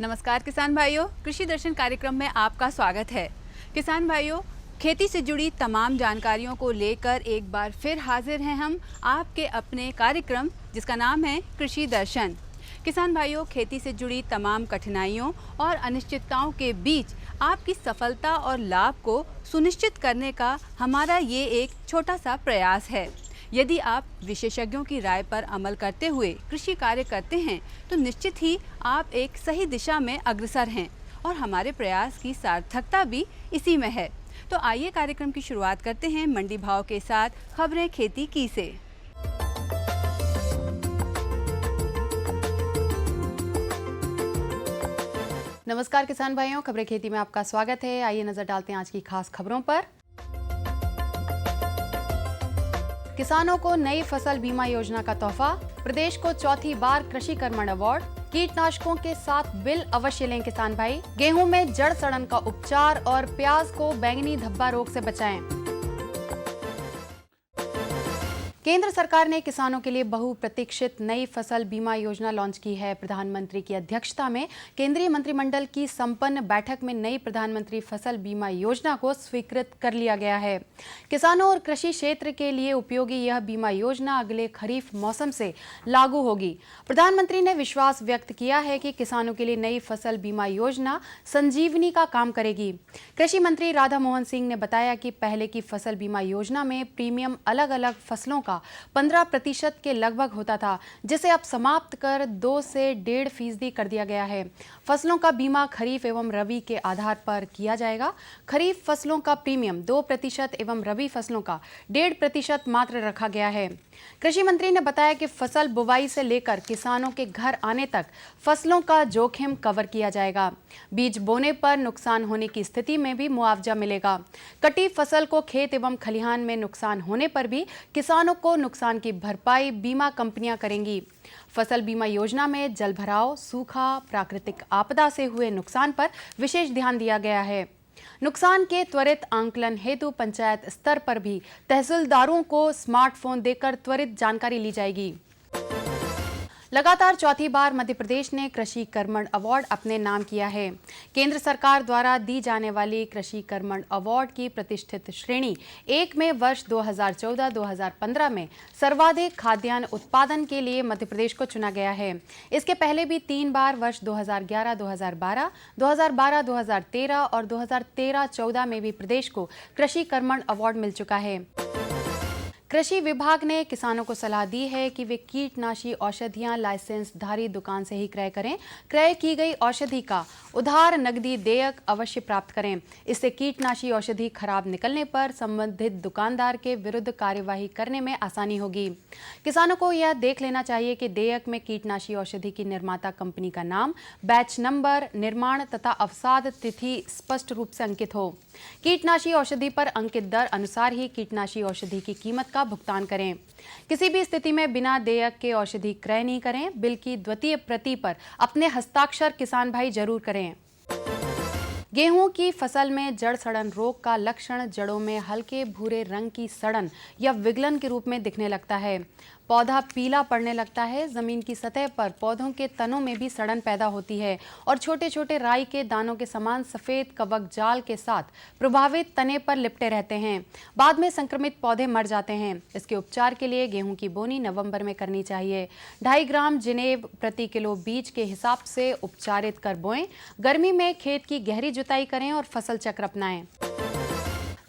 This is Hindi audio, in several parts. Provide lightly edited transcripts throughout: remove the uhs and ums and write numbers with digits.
नमस्कार किसान भाइयों, कृषि दर्शन कार्यक्रम में आपका स्वागत है। किसान भाइयों, खेती से जुड़ी तमाम जानकारियों को लेकर एक बार फिर हाजिर हैं हम आपके अपने कार्यक्रम जिसका नाम है कृषि दर्शन। किसान भाइयों, खेती से जुड़ी तमाम कठिनाइयों और अनिश्चितताओं के बीच आपकी सफलता और लाभ को सुनिश्चित करने का हमारा ये एक छोटा सा प्रयास है। यदि आप विशेषज्ञों की राय पर अमल करते हुए कृषि कार्य करते हैं तो निश्चित ही आप एक सही दिशा में अग्रसर हैं और हमारे प्रयास की सार्थकता भी इसी में है। तो आइए कार्यक्रम की शुरुआत करते हैं मंडी भाव के साथ खबरें खेती की से। नमस्कार किसान भाइयों, खबरें खेती में आपका स्वागत है। आइए नजर डालते हैं आज की खास खबरों पर। किसानों को नई फसल बीमा योजना का तोहफा, प्रदेश को चौथी बार कृषि कर्मण अवार्ड, कीटनाशकों के साथ बिल अवश्य लें किसान भाई, गेहूं में जड़ सड़न का उपचार और प्याज को बैंगनी धब्बा रोग से बचाएं। केंद्र सरकार ने किसानों के लिए बहुप्रतीक्षित नई फसल बीमा योजना लॉन्च की है। प्रधानमंत्री की अध्यक्षता में केंद्रीय मंत्रिमंडल की संपन्न बैठक में नई प्रधानमंत्री फसल बीमा योजना को स्वीकृत कर लिया गया है। किसानों और कृषि क्षेत्र के लिए उपयोगी यह बीमा योजना अगले खरीफ मौसम से लागू होगी। प्रधानमंत्री ने विश्वास व्यक्त किया है कि किसानों के लिए नई फसल बीमा योजना संजीवनी का काम करेगी। कृषि मंत्री राधा मोहन सिंह ने बताया कि पहले की फसल बीमा योजना में प्रीमियम अलग अलग फसलों 15% के लगभग होता था, जिसे अब समाप्त कर 2 से 1.5% कर दिया गया है। फसलों का बीमा खरीफ एवं रबी के आधार पर किया जाएगा। खरीफ फसलों का प्रीमियम 2% एवं रबी फसलों का 1.5% मात्र रखा गया है। कृषि मंत्री ने बताया कि फसल बुवाई से लेकर किसानों के घर आने तक फसलों का जोखिम कवर किया जाएगा। बीज बोने पर नुकसान होने की स्थिति में भी मुआवजा मिलेगा। कटी फसल को खेत एवं खलिहान में नुकसान होने पर भी किसानों को नुकसान की भरपाई बीमा कंपनियां करेंगी। फसल बीमा योजना में जलभराव, सूखा, प्राकृतिक आपदा से हुए नुकसान पर विशेष ध्यान दिया गया है। नुकसान के त्वरित आंकलन हेतु पंचायत स्तर पर भी तहसीलदारों को स्मार्टफोन देकर त्वरित जानकारी ली जाएगी। लगातार चौथी बार मध्य प्रदेश ने कृषि कर्मण अवार्ड अपने नाम किया है। केंद्र सरकार द्वारा दी जाने वाली कृषि कर्मण अवार्ड की प्रतिष्ठित श्रेणी 1 में वर्ष 2014-2015 में सर्वाधिक खाद्यान्न उत्पादन के लिए मध्य प्रदेश को चुना गया है। इसके पहले भी 3 बार वर्ष 2011-2012, 2012-2013 और 2013-14 में भी प्रदेश को कृषि कर्मण अवार्ड मिल चुका है। कृषि विभाग ने किसानों को सलाह दी है कि वे कीटनाशी औषधियां लाइसेंसधारी दुकान से ही क्रय करें। क्रय की गई औषधि का उधार नकदी देयक अवश्य प्राप्त करें। इससे कीटनाशी औषधि खराब निकलने पर संबंधित दुकानदार के विरुद्ध कार्यवाही करने में आसानी होगी। किसानों को यह देख लेना चाहिए कि देयक में कीटनाशी औषधि की निर्माता कंपनी का नाम, बैच नंबर, निर्माण तथा अवसाद तिथि स्पष्ट रूप से अंकित हो। कीटनाशी औषधि पर अंकित दर अनुसार ही कीटनाशी औषधि की कीमत का भुगतान करें। किसी भी स्थिति में बिना देयक के औषधि क्रय नहीं करें। बिल की द्वितीय प्रति पर अपने हस्ताक्षर किसान भाई जरूर करें। गेहूं की फसल में जड़ सड़न रोग का लक्षण जड़ों में हल्के भूरे रंग की सड़न या विगलन के रूप में दिखने लगता है। पौधा पीला पड़ने लगता है। जमीन की सतह पर पौधों के तनों में भी सड़न पैदा होती है और छोटे छोटे राई के दानों के समान सफेद कवक जाल के साथ प्रभावित तने पर लिपटे रहते हैं। बाद में संक्रमित पौधे मर जाते हैं। इसके उपचार के लिए गेहूं की बोनी नवंबर में करनी चाहिए। 2.5 ग्राम जिनेब प्रति किलो बीज के हिसाब से उपचारित कर बोएं। गर्मी में खेत की गहरी जुताई करें और फसल चक्र अपनाएं।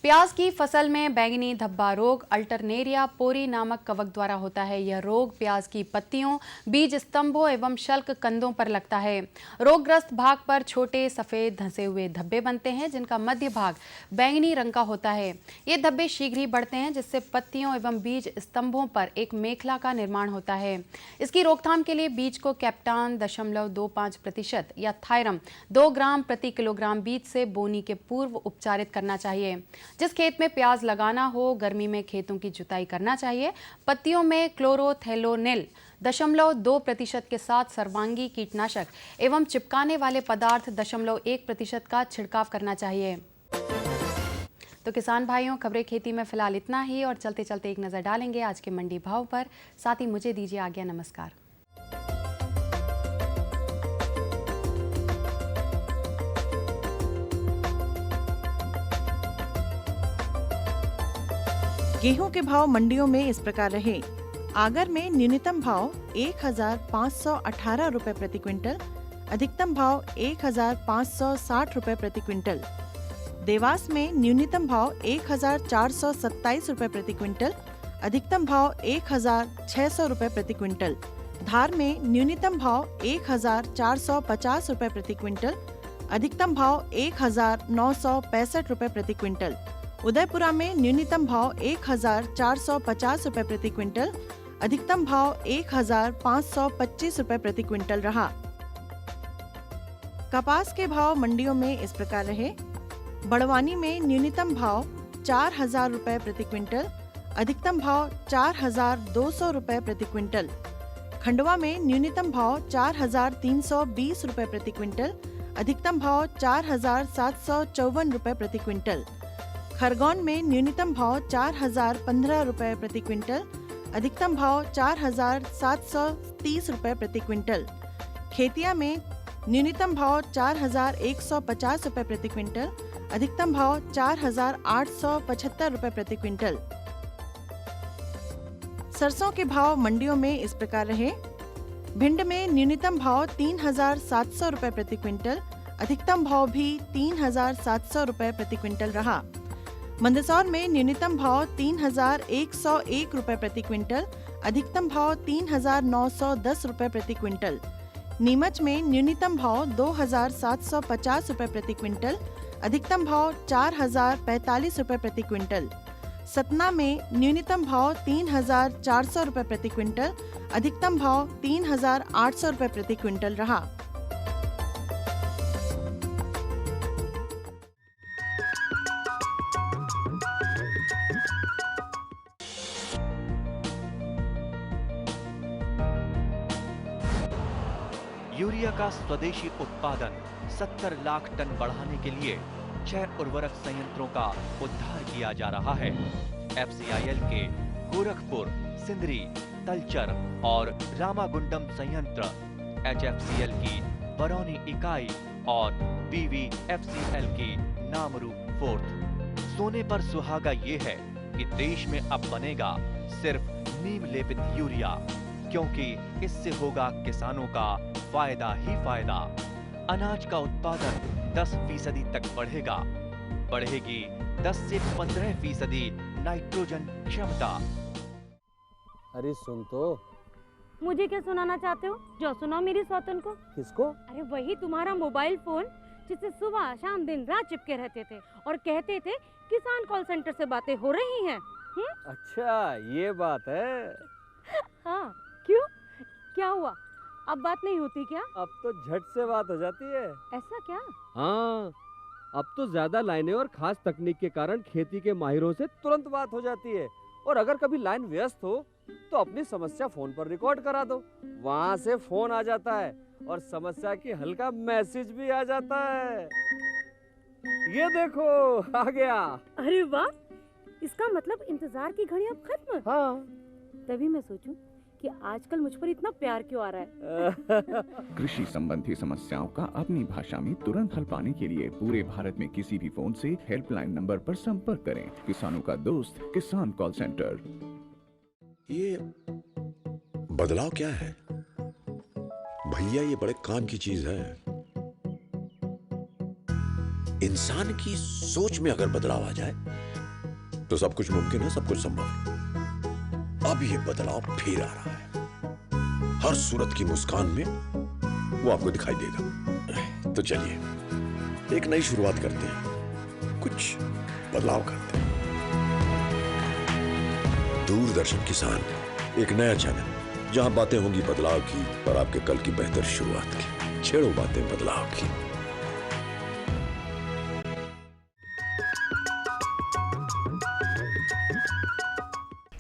प्याज की फसल में बैंगनी धब्बा रोग अल्टरनेरिया पोरी नामक कवक द्वारा होता है। यह रोग प्याज की पत्तियों, बीज स्तंभों एवं शल्क कंदों पर लगता है। रोगग्रस्त भाग पर छोटे सफेद धंसे हुए धब्बे बनते हैं जिनका मध्य भाग बैंगनी रंग का होता है। ये धब्बे शीघ्र ही बढ़ते हैं जिससे पत्तियों एवं बीज स्तंभों पर एक मेखला का निर्माण होता है। इसकी रोकथाम के लिए बीज को कैप्टान 0.25% या थायरम 2 ग्राम प्रति किलोग्राम बीज से बोनी के पूर्व उपचारित करना चाहिए। जिस खेत में प्याज लगाना हो गर्मी में खेतों की जुताई करना चाहिए। पत्तियों में क्लोरोथेलोनिल 0.2% के साथ सर्वांगी कीटनाशक एवं चिपकाने वाले पदार्थ 0.1% का छिड़काव करना चाहिए। तो किसान भाइयों, खबरें खेती में फिलहाल इतना ही और चलते चलते एक नज़र डालेंगे आज के मंडी भाव पर। साथ ही मुझे दीजिए आज्ञा। नमस्कार। गेहूं के भाव मंडियों में इस प्रकार रहे। आगर में न्यूनतम भाव 1,518 रुपए प्रति क्विंटल, अधिकतम भाव 1,560 रुपए प्रति क्विंटल। देवास में न्यूनतम भाव 1,427 रुपए प्रति क्विंटल, अधिकतम भाव 1,600 रुपए प्रति क्विंटल। धार में न्यूनतम भाव 1,450 रुपए प्रति क्विंटल, अधिकतम भाव 1,965 रुपए प्रति क्विंटल। उदयपुरा में न्यूनतम भाव 1,450 रुपए प्रति क्विंटल, अधिकतम भाव 1,525 रुपए प्रति क्विंटल रहा। कपास के भाव मंडियों में इस प्रकार रहे। बड़वानी में न्यूनतम भाव 4,000 रुपए प्रति क्विंटल, अधिकतम भाव 4,200 रुपए प्रति क्विंटल। खंडवा में न्यूनतम भाव 4,320 रुपए प्रति क्विंटल, अधिकतम भाव 4,754 रुपए प्रति क्विंटल। खरगोन में न्यूनतम भाव 4,015 रुपए प्रति क्विंटल, अधिकतम भाव 4,730 रुपए प्रति क्विंटल। खेतिया में न्यूनतम भाव 4,150 रुपए प्रति क्विंटल, अधिकतम भाव 4,875 रुपए प्रति क्विंटल। सरसों के भाव मंडियों में इस प्रकार रहे। भिंड में न्यूनतम भाव 3,700 रुपए प्रति क्विंटल, अधिकतम भाव भी 3,700 रुपए प्रति क्विंटल रहा। मंदसौर में न्यूनतम भाव 3,101 रुपए प्रति क्विंटल, अधिकतम भाव 3,910 रुपए प्रति क्विंटल। नीमच में न्यूनतम भाव 2,750 रुपए प्रति क्विंटल, अधिकतम भाव 4,045 रुपए प्रति क्विंटल। सतना में न्यूनतम भाव 3,400 रुपए प्रति क्विंटल, अधिकतम भाव 3,800 रुपए प्रति क्विंटल रहा। यूरिया का स्वदेशी उत्पादन 70 लाख टन बढ़ाने के लिए 6 उर्वरक संयंत्रों का उद्धार किया जा रहा है। FCIL के गोरखपुर, सिंदरी, तलचर और रामागुंडम संयंत्र, HFCL की बरौनी इकाई और BVFCL की नामरू फोर्थ। सोने पर सुहागा ये है कि देश में अब बनेगा सिर्फ नीम लेपित यूरिया, क्योंकि इससे होगा किसानों का फायदा ही फायदा। अनाज का उत्पादन 10% तक बढ़ेगा। बढ़ेगी 10 से 15% नाइट्रोजन क्षमता। अरे सुन तो। मुझे क्या सुनाना चाहते हो? जो सुनाओ मेरी सौतन को। किसको? अरे वही तुम्हारा मोबाइल फोन जिससे सुबह शाम दिन रात चिपके रहते थे और कहते थे किसान कॉल सेंटर से बातें हो रही हैं। अच्छा ये बात है। हाँ क्यों, क्या हुआ? अब बात नहीं होती क्या? अब तो झट से बात हो जाती है। ऐसा क्या? हाँ, अब तो ज्यादा लाइनें और खास तकनीक के कारण खेती के माहिरों से तुरंत बात हो जाती है। और अगर कभी लाइन व्यस्त हो तो अपनी समस्या फोन पर रिकॉर्ड करा दो, वहाँ से फोन आ जाता है और समस्या की हल का मैसेज भी आ जाता है। ये देखो आ गया। अरे वाह, इसका मतलब इंतजार की घड़ी अब खत्म। हाँ, तभी मैं सोचूं कि आजकल मुझ पर इतना प्यार क्यों आ रहा है। कृषि संबंधी समस्याओं का अपनी भाषा में तुरंत हल पाने के लिए पूरे भारत में किसी भी फोन से हेल्पलाइन नंबर पर संपर्क करें। किसानों का दोस्त किसान कॉल सेंटर। ये बदलाव क्या है भैया? ये बड़े काम की चीज है। इंसान की सोच में अगर बदलाव आ जाए तो सब कुछ मुमकिन है, सब कुछ संभव है। अब ये बदलाव फिर आ रहा है। हर सूरत की मुस्कान में वो आपको दिखाई देगा। तो चलिए एक नई शुरुआत करते हैं, कुछ बदलाव करते हैं। दूरदर्शन किसान, एक नया चैनल जहां बातें होंगी बदलाव की और आपके कल की बेहतर शुरुआत की। छेड़ो बातें बदलाव की।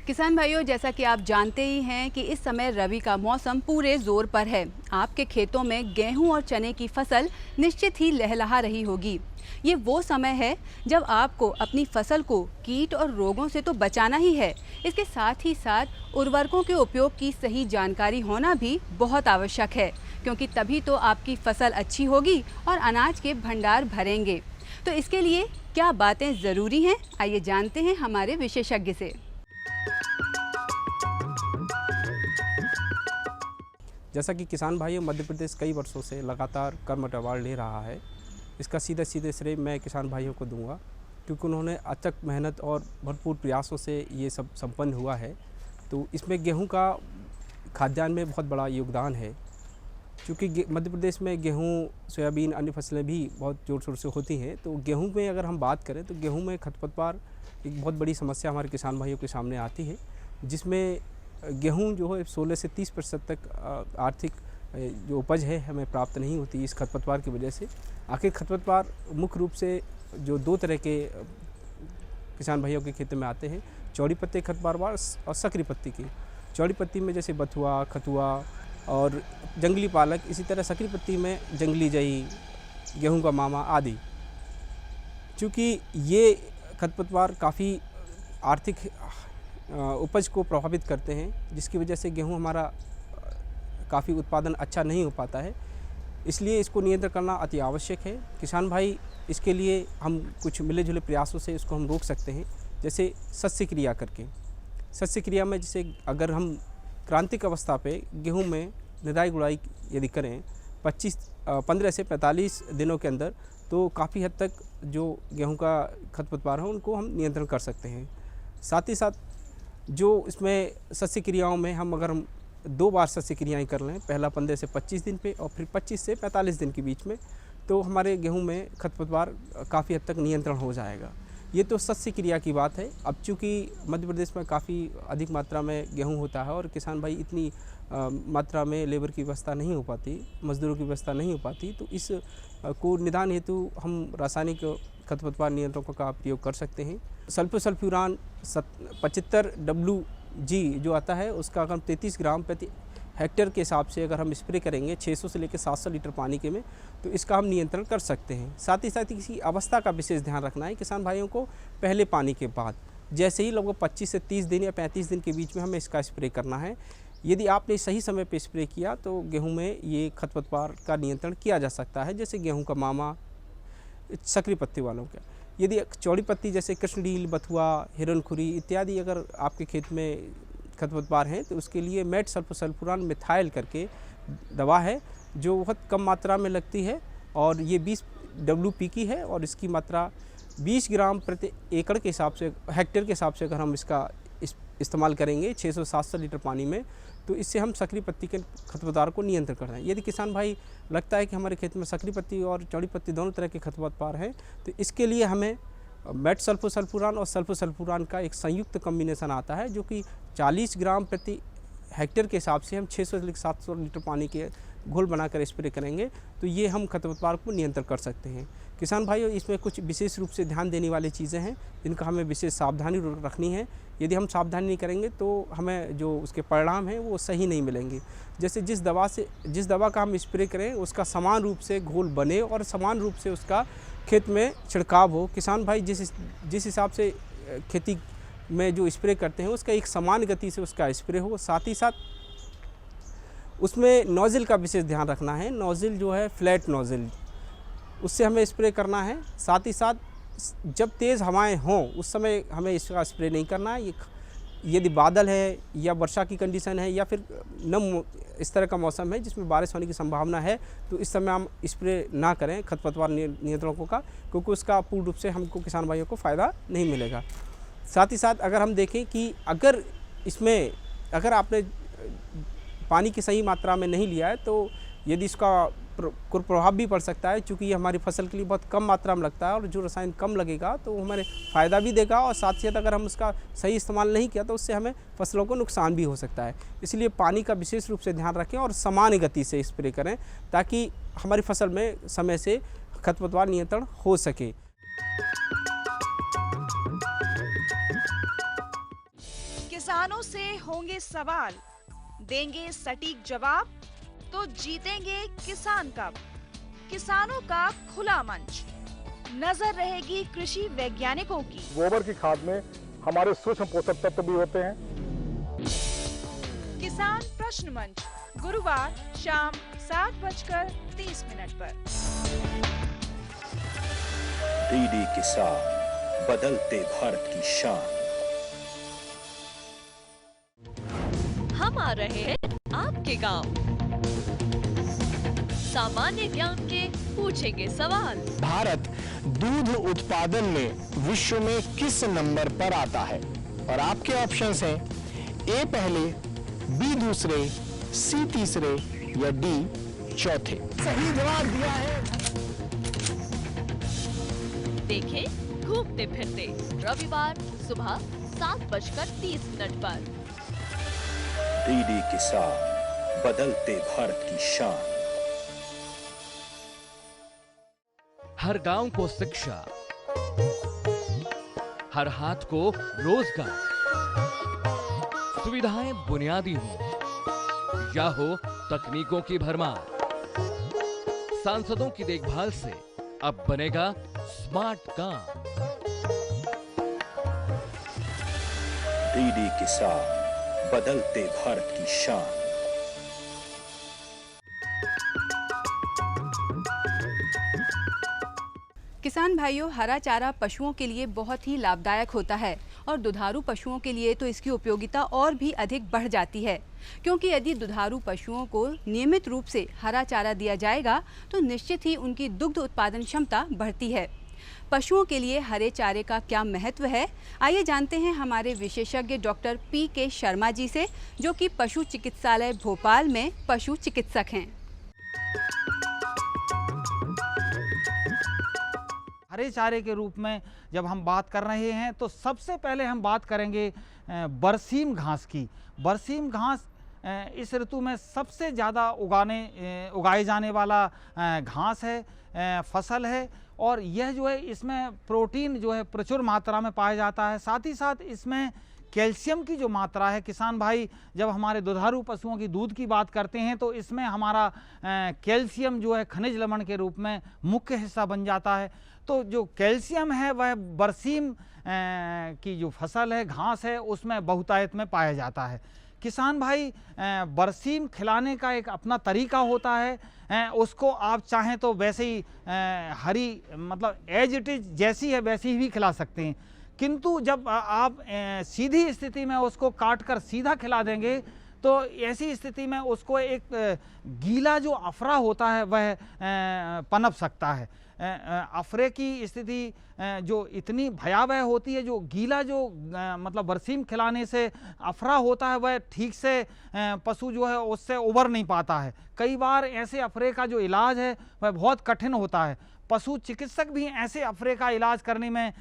किसान भाइयों, जैसा कि आप जानते ही हैं कि इस समय रबी का मौसम पूरे जोर पर है। आपके खेतों में गेहूं और चने की फसल निश्चित ही लहलहा रही होगी। ये वो समय है जब आपको अपनी फसल को कीट और रोगों से तो बचाना ही है, इसके साथ ही साथ उर्वरकों के उपयोग की सही जानकारी होना भी बहुत आवश्यक है, क्योंकि तभी तो आपकी फसल अच्छी होगी और अनाज के भंडार भरेंगे। तो इसके लिए क्या बातें ज़रूरी हैं, आइए जानते हैं हमारे विशेषज्ञ से। जैसा कि किसान भाई मध्य प्रदेश कई वर्षों से लगातार कर्मठ अवार्ड ले रहा है, इसका सीधे सीधे श्रेय मैं किसान भाइयों को दूंगा, क्योंकि उन्होंने अथक मेहनत और भरपूर प्रयासों से ये सब संपन्न हुआ है। तो इसमें गेहूं का खाद्यान्न में बहुत बड़ा योगदान है, क्योंकि मध्य प्रदेश में गेहूं, सोयाबीन, अन्य फसलें भी बहुत जोर शोर से होती हैं। तो गेहूं में अगर हम बात करें तो गेहूं में खरपतवार एक बहुत बड़ी समस्या हमारे किसान भाइयों के सामने आती है, जिसमें गेहूं जो है 16 से 30% तक आर्थिक जो उपज है हमें प्राप्त नहीं होती इस खरपतवार की वजह से। आखिर खरपतवार मुख्य रूप से जो दो तरह के किसान भाइयों के खेत में आते हैं, चौड़ी पत्ती खरपतवार और सकरी पत्ती की। चौड़ी पत्ती में जैसे बथुआ, खतुआ और जंगली पालक, इसी तरह सकरी पत्ती में जंगली जई, गेहूं का मामा आदि। चूँकि ये खरपतवार काफ़ी आर्थिक उपज को प्रभावित करते हैं, जिसकी वजह से गेहूं हमारा काफ़ी उत्पादन अच्छा नहीं हो पाता है, इसलिए इसको नियंत्रण करना अति आवश्यक है। किसान भाई इसके लिए हम कुछ मिले जुले प्रयासों से इसको हम रोक सकते हैं, जैसे सस्य क्रिया करके। सस्य क्रिया में जैसे अगर हम क्रांतिक अवस्था पे गेहूं में निराई गुड़ाई यदि करें 15 से 45 दिनों के अंदर, तो काफ़ी हद तक जो गेहूं का खरपतवार है उनको हम नियंत्रण कर सकते हैं। साथ ही साथ जो इसमें सस्य क्रियाओं में अगर हम 2 बार सस्य क्रियाएँ कर लें, पहला 15 से 25 दिन पे और फिर 25 से 45 दिन के बीच में, तो हमारे गेहूं में खरपतवार काफ़ी हद तक नियंत्रण हो जाएगा। ये तो सस्य क्रिया की बात है। अब चूँकि मध्य प्रदेश में काफ़ी अधिक मात्रा में गेहूं होता है और किसान भाई इतनी मात्रा में लेबर की व्यवस्था नहीं हो पाती, मजदूरों की व्यवस्था नहीं हो पाती, तो इस को निदान हेतु हम रासायनिक खरपतवार नियंत्रणों का प्रयोग कर सकते हैं। सल्फोसल्फ्यूरान 75 WG जो आता है, उसका अगर 33 ग्राम प्रति हेक्टेयर के हिसाब से अगर हम स्प्रे करेंगे 600 से लेकर 700 लीटर पानी के में, तो इसका हम नियंत्रण कर सकते हैं। साथ ही साथ इसी अवस्था का विशेष ध्यान रखना है किसान भाइयों को। पहले पानी के बाद जैसे ही लगभग 25 से 30 दिन या 35 दिन के बीच में हमें इसका स्प्रे करना है। यदि आपने सही समय पर स्प्रे किया तो गेहूं में ये खरपतवार का नियंत्रण किया जा सकता है, जैसे गेहूं का मामा, सकरी पत्ती वालों का। यदि चौड़ी पत्ती जैसे कृष्णडील, बथुआ, हिरनखुरी इत्यादि अगर आपके खेत में खरपतवार हैं, तो उसके लिए मेट सल्फोसल्फ्यूरान मिथाइल करके दवा है, जो बहुत कम मात्रा में लगती है और ये 20 WP की है और इसकी मात्रा 20 ग्राम प्रति एकड़ के हिसाब से, हेक्टेयर के हिसाब से अगर हम इसका इस्तेमाल करेंगे 600-700 लीटर पानी में, तो इससे हम सकरी पत्ती के खरपतवार को नियंत्रण कर रहे हैं। यदि किसान भाई लगता है कि हमारे खेत में सकरी पत्ती और चौड़ी पत्ती दोनों तरह के खरपतवार हैं, तो इसके लिए हमें मेट सल्फोसल्फ्यूरान और सल्फोसल्फ्यूरान का एक संयुक्त कॉम्बिनेशन आता है, जो कि 40 ग्राम प्रति हेक्टेयर के हिसाब से हम 600 से 700 लीटर पानी के घोल बनाकर स्प्रे करेंगे, तो ये हम खरपतवार को नियंत्रण कर सकते हैं। किसान भाइयों, इसमें कुछ विशेष रूप से ध्यान देने वाली चीज़ें हैं, जिनका हमें विशेष सावधानी रखनी है। यदि हम सावधानी नहीं करेंगे तो हमें जो उसके परिणाम हैं वो सही नहीं मिलेंगे। जैसे जिस दवा का हम स्प्रे करें उसका समान रूप से घोल बने और समान रूप से उसका खेत में छिड़काव हो। किसान भाई जिस हिसाब से खेती में जो स्प्रे करते हैं उसका एक समान गति से उसका स्प्रे हो। साथ ही साथ उसमें नोज़िल का विशेष ध्यान रखना है। नोज़िल जो है फ्लैट नोज़िल, उससे हमें स्प्रे करना है। साथ ही साथ जब तेज़ हवाएं हों उस समय हमें इसका स्प्रे नहीं करना है। यदि बादल है या वर्षा की कंडीशन है या फिर नम इस तरह का मौसम है जिसमें बारिश होने की संभावना है, तो इस समय हम स्प्रे ना करें खरपतवार नियंत्रणों का, क्योंकि उसका पूर्ण रूप से हमको किसान भाइयों को फ़ायदा नहीं मिलेगा। साथ ही साथ अगर हम देखें कि अगर आपने पानी की सही मात्रा में नहीं लिया है, तो यदि इसका प्रभाव भी पड़ सकता है, क्योंकि ये हमारी फसल के लिए बहुत कम मात्रा में लगता है और जो रसायन कम लगेगा तो हमारे फ़ायदा भी देगा, और साथ ही साथ अगर हम उसका सही इस्तेमाल नहीं किया तो उससे हमें फसलों को नुकसान भी हो सकता है। इसलिए पानी का विशेष रूप से ध्यान रखें और समान गति से स्प्रे करें, ताकि हमारी फसल में समय से खरपतवार नियंत्रण हो सके। किसानों से होंगे सवाल, देंगे सटीक जवाब, तो जीतेंगे किसान कप। किसानों का खुला मंच, नजर रहेगी कृषि वैज्ञानिकों की। गोबर की खाद में हमारे सूक्ष्म पोषक तत्व भी होते हैं। किसान प्रश्न मंच, गुरुवार शाम 7:30 पर। डीडी किसान, बदलते भारत की शान। हम आ रहे हैं आपके गांव। सामान्य ज्ञान के पूछेंगे सवाल। भारत दूध उत्पादन में विश्व में किस नंबर पर आता है? और आपके ऑप्शंस हैं ए पहले, बी दूसरे, सी तीसरे या डी चौथे। सही जवाब दिया है। देखें घूमते फिरते रविवार सुबह 7:30 पर। डीडी किसान, बदलते भारत की शान। हर गांव को शिक्षा, हर हाथ को रोजगार, सुविधाएं बुनियादी हो या हो तकनीकों की भरमार, सांसदों की देखभाल से अब बनेगा स्मार्ट काम। डीडी किसान, बदलते भारत की शान। किसान भाइयों, हरा चारा पशुओं के लिए बहुत ही लाभदायक होता है और दुधारू पशुओं के लिए तो इसकी उपयोगिता और भी अधिक बढ़ जाती है, क्योंकि यदि दुधारू पशुओं को नियमित रूप से हरा चारा दिया जाएगा तो निश्चित ही उनकी दुग्ध उत्पादन क्षमता बढ़ती है। पशुओं के लिए हरे चारे का क्या महत्व है, आइए जानते हैं हमारे विशेषज्ञ डॉक्टर PK शर्मा जी से, जो कि पशु चिकित्सालय भोपाल में पशु चिकित्सक हैं। हरे चारे के रूप में जब हम बात कर रहे हैं तो सबसे पहले हम बात करेंगे बरसीम घास की। बरसीम घास इस ऋतु में सबसे ज़्यादा उगाए जाने वाला घास है, फसल है, और यह जो है इसमें प्रोटीन जो है प्रचुर मात्रा में पाया जाता है। साथ ही साथ इसमें कैल्शियम की जो मात्रा है, किसान भाई जब हमारे दुधारू पशुओं की दूध की बात करते हैं तो इसमें हमारा कैल्शियम जो है खनिज लवण के रूप में मुख्य हिस्सा बन जाता है। तो जो कैल्शियम है वह बरसीम की जो फसल है, घास है, उसमें बहुतायत में पाया जाता है। किसान भाई बरसीम खिलाने का एक अपना तरीका होता है, उसको आप चाहें तो वैसे ही हरी मतलब एज इट इज जैसी है वैसी ही भी खिला सकते हैं, किंतु जब आप सीधी स्थिति में उसको काट कर सीधा खिला देंगे तो ऐसी स्थिति में उसको एक गीला जो अफरा होता है वह पनप सकता है। अफरे की स्थिति जो इतनी भयावह होती है, जो गीला जो मतलब बरसीम खिलाने से अफरा होता है वह ठीक से पशु जो है उससे उबर नहीं पाता है। कई बार ऐसे अफरे का जो इलाज है वह बहुत कठिन होता है। पशु चिकित्सक भी ऐसे अफरे का इलाज करने में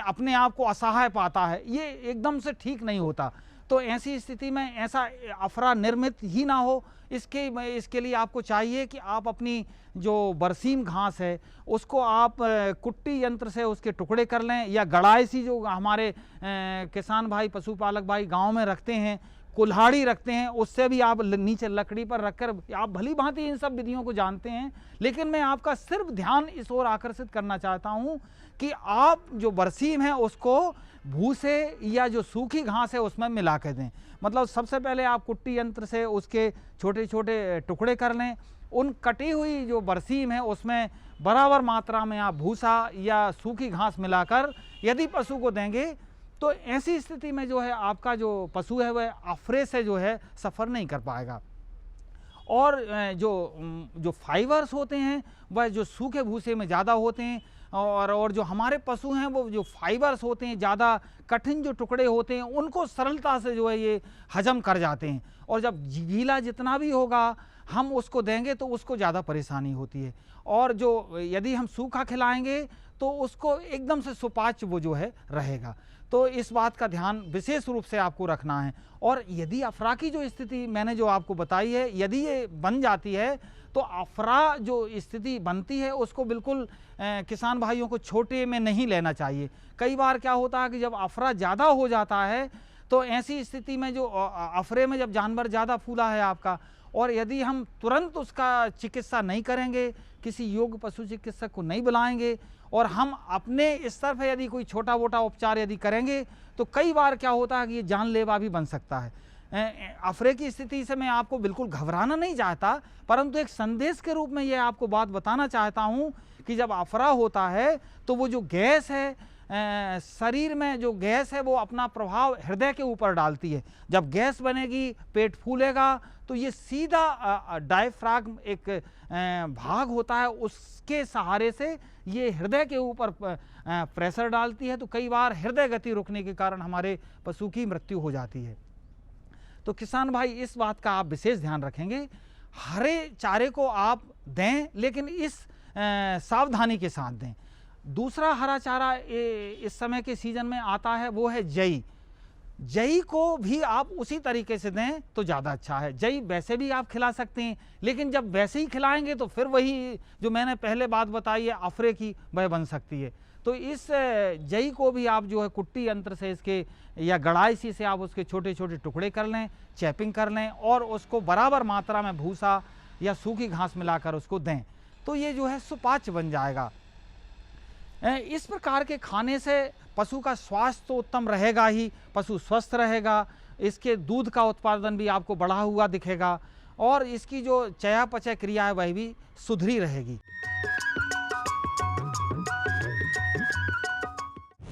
अपने आप को असहाय पाता है, ये एकदम से ठीक नहीं होता। तो ऐसी स्थिति में ऐसा अफरा निर्मित ही ना हो, इसके लिए आपको चाहिए कि आप अपनी जो बरसीम घास है उसको आप कुट्टी यंत्र से उसके टुकड़े कर लें, या गड़ाई सी जो हमारे किसान भाई पशुपालक भाई गांव में रखते हैं, कुल्हाड़ी रखते हैं, उससे भी आप नीचे लकड़ी पर रखकर, आप भली भांति इन सब विधियों को जानते हैं, लेकिन मैं आपका सिर्फ ध्यान इस ओर आकर्षित करना चाहता हूं कि आप जो बरसीम है उसको भूसे या जो सूखी घास है उसमें मिला कर दें। मतलब सबसे पहले आप कुट्टी यंत्र से उसके छोटे छोटे टुकड़े कर लें, उन कटी हुई जो बरसीम है उसमें बराबर मात्रा में आप भूसा या सूखी घास मिलाकर यदि पशु को देंगे तो ऐसी स्थिति में जो है आपका जो पशु है वह अफरे से जो है सफ़र नहीं कर पाएगा। और जो फाइबर्स होते हैं वह जो सूखे भूसे में ज़्यादा होते हैं, और जो हमारे पशु हैं वो जो फाइबर्स होते हैं, ज़्यादा कठिन जो टुकड़े होते हैं, उनको सरलता से जो है ये हजम कर जाते हैं। और जब गीला जितना भी होगा हम उसको देंगे तो उसको ज़्यादा परेशानी होती है। और जो यदि हम सूखा खिलाएंगे तो उसको एकदम से सुपाच्य वो जो है रहेगा। तो इस बात का ध्यान विशेष रूप से आपको रखना है। और यदि अफरा की जो स्थिति मैंने जो आपको बताई है, यदि ये बन जाती है तो अफरा जो स्थिति बनती है उसको बिल्कुल किसान भाइयों को छोटे में नहीं लेना चाहिए। कई बार क्या होता है कि जब अफरा ज़्यादा हो जाता है तो ऐसी स्थिति में जो अफरे में जब जानवर ज़्यादा फूला है आपका, और यदि हम तुरंत उसका चिकित्सा नहीं करेंगे, किसी योग्य पशु चिकित्सक को नहीं बुलाएंगे और हम अपने स्तर पर यदि कोई छोटा मोटा उपचार यदि करेंगे तो कई बार क्या होता है कि ये जानलेवा भी बन सकता है। अफरे की स्थिति से मैं आपको बिल्कुल घबराना नहीं चाहता, परंतु एक संदेश के रूप में ये आपको बात बताना चाहता हूँ कि जब अफरा होता है तो वो जो गैस है शरीर में जो गैस है वो अपना प्रभाव हृदय के ऊपर डालती है। जब गैस बनेगी, पेट फूलेगा तो ये सीधा डायफ्राग्म एक भाग होता है, उसके सहारे से ये हृदय के ऊपर प्रेशर डालती है। तो कई बार हृदय गति रुकने के कारण हमारे पशु की मृत्यु हो जाती है। तो किसान भाई इस बात का आप विशेष ध्यान रखेंगे, हरे चारे को आप दें लेकिन इस सावधानी के साथ दें। दूसरा हरा चारा इस समय के सीजन में आता है वो है जई। जई को भी आप उसी तरीके से दें तो ज़्यादा अच्छा है। जई वैसे भी आप खिला सकते हैं, लेकिन जब वैसे ही खिलाएंगे तो फिर वही जो मैंने पहले बात बताई है अफरे की, वह बन सकती है। तो इस जई को भी आप जो है कुट्टी यंत्र से इसके या गड़ाइसी से आप उसके छोटे छोटे टुकड़े कर लें, चैपिंग कर लें और उसको बराबर मात्रा में भूसा या सूखी घास मिलाकर उसको दें, तो ये जो है सुपाच्य बन जाएगा। इस प्रकार के खाने से पशु का स्वास्थ्य तो उत्तम रहेगा ही, पशु स्वस्थ रहेगा, इसके दूध का उत्पादन भी आपको बढ़ा हुआ दिखेगा और इसकी जो चयापचय क्रिया है वह भी सुधरी रहेगी।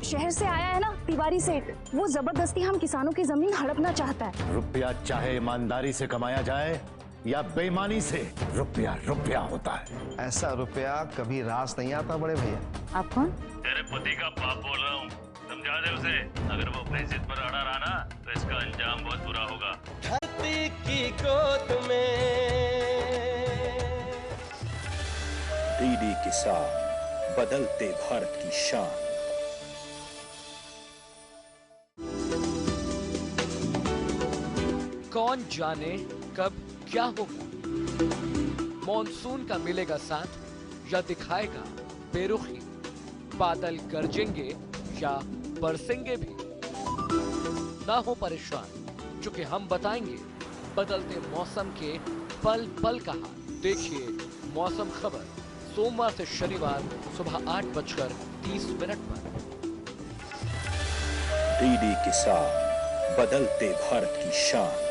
शहर से आया है ना तिवारी सेठ, वो जबरदस्ती हम किसानों की जमीन हड़पना चाहता है। रुपया चाहे ईमानदारी से कमाया जाए या बेईमानी से, रुपया रुपया होता है। ऐसा रुपया कभी रास नहीं आता बड़े भैया। आप कौन? तेरे पति का बाप बोल रहा हूँ, समझा दे उसे। अगर वो अपनी जिद पर अड़ा रहा ना तो इसका अंजाम बहुत बुरा होगा। धरती की गोद में डीडी किसान, बदलते भारत की शान। कौन जाने कब क्या होगा, मॉनसून का मिलेगा साथ या दिखाएगा बेरुखी, बादल गरजेंगे या बरसेंगे भी। ना हो परेशान, क्योंकि हम बताएंगे बदलते मौसम के पल पल का हाल। देखिए मौसम खबर सोमवार से शनिवार सुबह 8:30 पर। डीडी किसान, बदलते भारत की शान।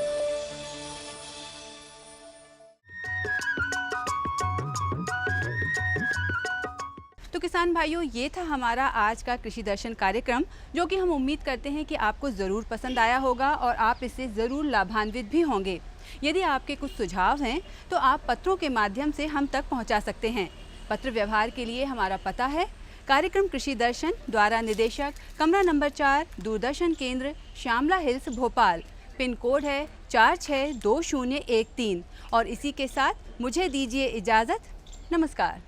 तो किसान भाइयों, ये था हमारा आज का कृषि दर्शन कार्यक्रम, जो कि हम उम्मीद करते हैं कि आपको ज़रूर पसंद आया होगा और आप इससे ज़रूर लाभान्वित भी होंगे। यदि आपके कुछ सुझाव हैं तो आप पत्रों के माध्यम से हम तक पहुंचा सकते हैं। पत्र व्यवहार के लिए हमारा पता है कार्यक्रम कृषि दर्शन, द्वारा निदेशक, कमरा नंबर 4, दूरदर्शन केंद्र, Shyamla hills, Bhopal. Pin code है 462013। और इसी के साथ मुझे दीजिए इजाज़त। नमस्कार।